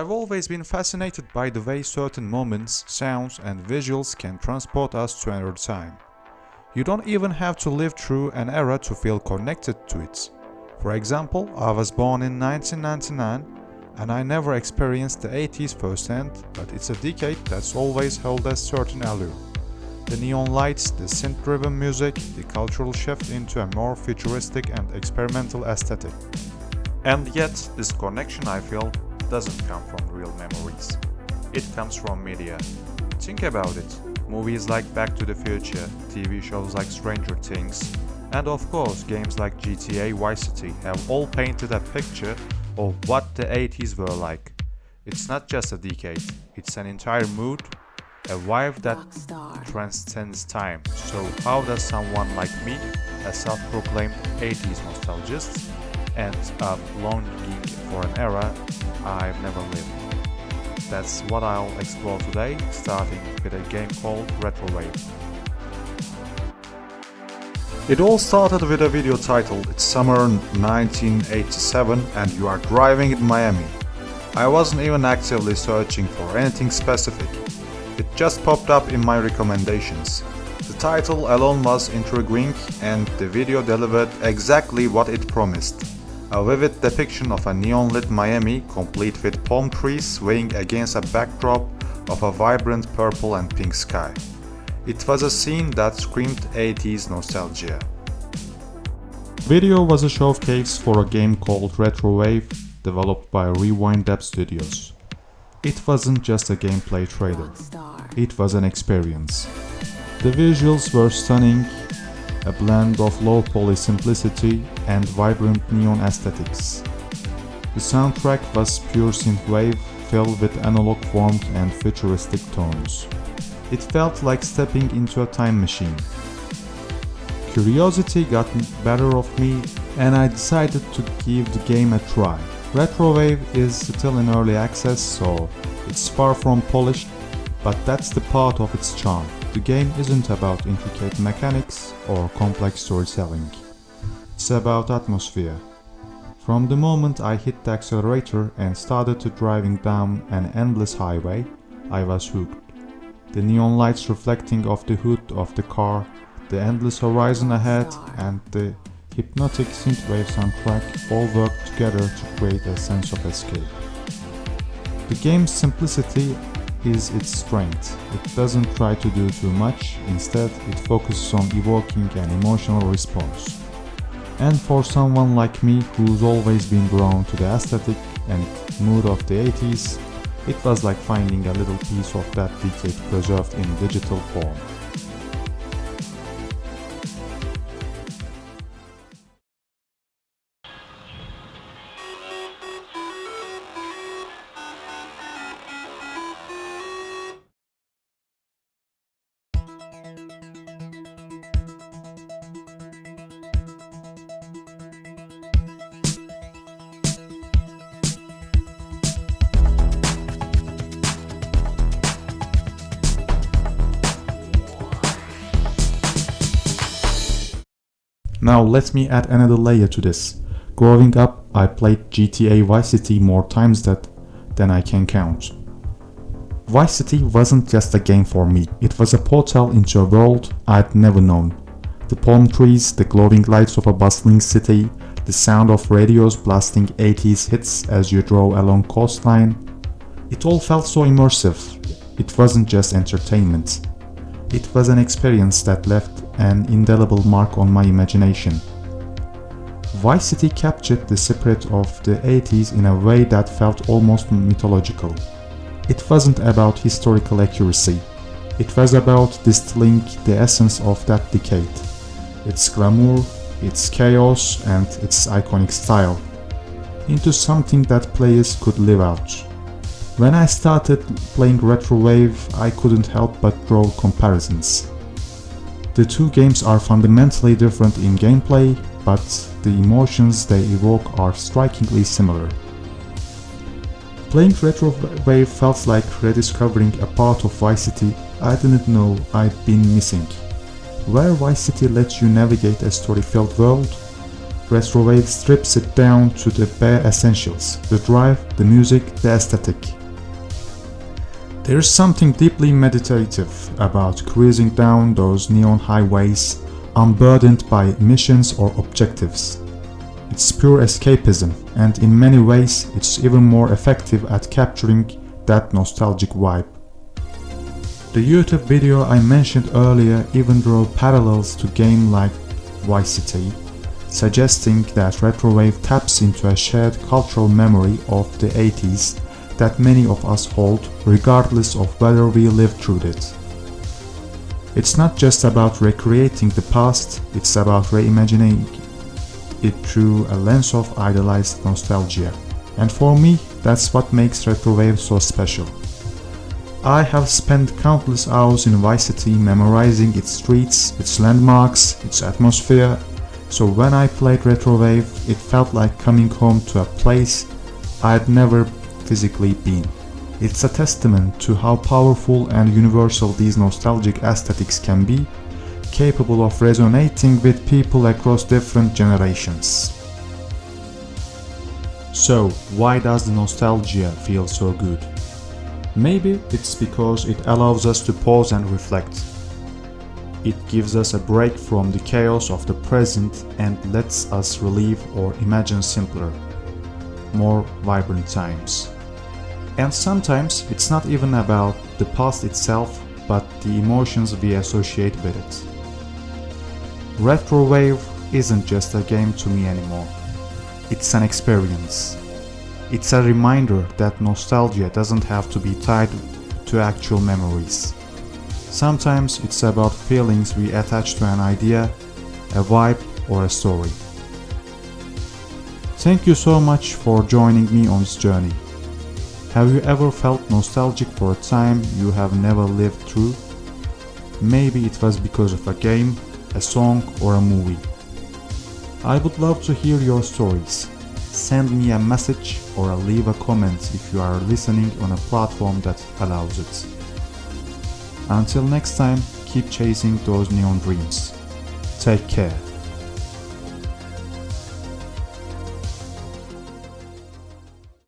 I've always been fascinated by the way certain moments, sounds, and visuals can transport us to another time. You don't even have to live through an era to feel connected to it. For example, I was born in 1999 and I never experienced the 80s firsthand, but it's a decade that's always held a certain allure. The neon lights, the synth-driven music, the cultural shift into a more futuristic and experimental aesthetic. And yet, this connection I feel doesn't come from real memories. It comes from media. Think about it. Movies like Back to the Future, TV shows like Stranger Things, and of course games like GTA Vice City have all painted a picture of what the 80s were like. It's not just a decade, it's an entire mood, a vibe that transcends time. So how does someone like me, a self-proclaimed 80s nostalgist, end up longing for an era I've never lived? That's what I'll explore today, starting with a game called Retrowave. It all started with a video titled "It's Summer 1987 and you are driving in Miami." I wasn't even actively searching for anything specific. It just popped up in my recommendations. The title alone was intriguing and the video delivered exactly what it promised. A vivid depiction of a neon-lit Miami, complete with palm trees swaying against a backdrop of a vibrant purple and pink sky. It was a scene that screamed 80s nostalgia. The video was a showcase for a game called Retrowave, developed by Rewind Depth Studios. It wasn't just a gameplay trailer, it was an experience. The visuals were stunning, a blend of low-poly simplicity and vibrant neon aesthetics. The soundtrack was pure synthwave, filled with analog warmth and futuristic tones. It felt like stepping into a time machine. Curiosity got the better of me and I decided to give the game a try. Retrowave is still in early access, so it's far from polished, but that's the part of its charm. The game isn't about intricate mechanics or complex storytelling. It's about atmosphere. From the moment I hit the accelerator and started to driving down an endless highway, I was hooked. The neon lights reflecting off the hood of the car, the endless horizon ahead, and the hypnotic synthwave soundtrack all worked together to create a sense of escape. The game's simplicity is its strength. It doesn't try to do too much, instead it focuses on evoking an emotional response. And for someone like me who's always been drawn to the aesthetic and mood of the 80s, it was like finding a little piece of that decade preserved in digital form. Now let me add another layer to this. Growing up, I played GTA Vice City more times than I can count. Vice City wasn't just a game for me, it was a portal into a world I'd never known. The palm trees, the glowing lights of a bustling city, the sound of radios blasting 80s hits as you drove along coastline. It all felt so immersive. It wasn't just entertainment. It was an experience that left an indelible mark on my imagination. Vice City captured the spirit of the 80s in a way that felt almost mythological. It wasn't about historical accuracy. It was about distilling the essence of that decade. Its glamour, its chaos, and its iconic style into something that players could live out. When I started playing Retrowave, I couldn't help but draw comparisons. The two games are fundamentally different in gameplay, but the emotions they evoke are strikingly similar. Playing Retrowave felt like rediscovering a part of Vice City I didn't know I'd been missing. Where Vice City lets you navigate a story-filled world, retrowave strips it down to the bare essentials: the drive, the music, the aesthetic. There is something deeply meditative about cruising down those neon highways, unburdened by missions or objectives. It's pure escapism, and in many ways it's even more effective at capturing that nostalgic vibe. The YouTube video I mentioned earlier even drew parallels to games like Vice City, suggesting that retrowave taps into a shared cultural memory of the 80s that many of us hold, regardless of whether we lived through it. It's not just about recreating the past, it's about reimagining it through a lens of idealized nostalgia. And for me, that's what makes retrowave so special. I have spent countless hours in Vice City memorizing its streets, its landmarks, its atmosphere, so when I played retrowave, it felt like coming home to a place I had never physically been. It's a testament to how powerful and universal these nostalgic aesthetics can be, capable of resonating with people across different generations. So, why does the nostalgia feel so good? Maybe it's because it allows us to pause and reflect. It gives us a break from the chaos of the present and lets us relive or imagine simpler, more vibrant times. And sometimes it's not even about the past itself, but the emotions we associate with it. Retrowave isn't just a game to me anymore. It's an experience. It's a reminder that nostalgia doesn't have to be tied to actual memories. Sometimes it's about feelings we attach to an idea, a vibe, or a story. Thank you so much for joining me on this journey. Have you ever felt nostalgic for a time you have never lived through? Maybe it was because of a game, a song, or a movie. I would love to hear your stories. Send me a message or leave a comment if you are listening on a platform that allows it. Until next time, keep chasing those neon dreams. Take care.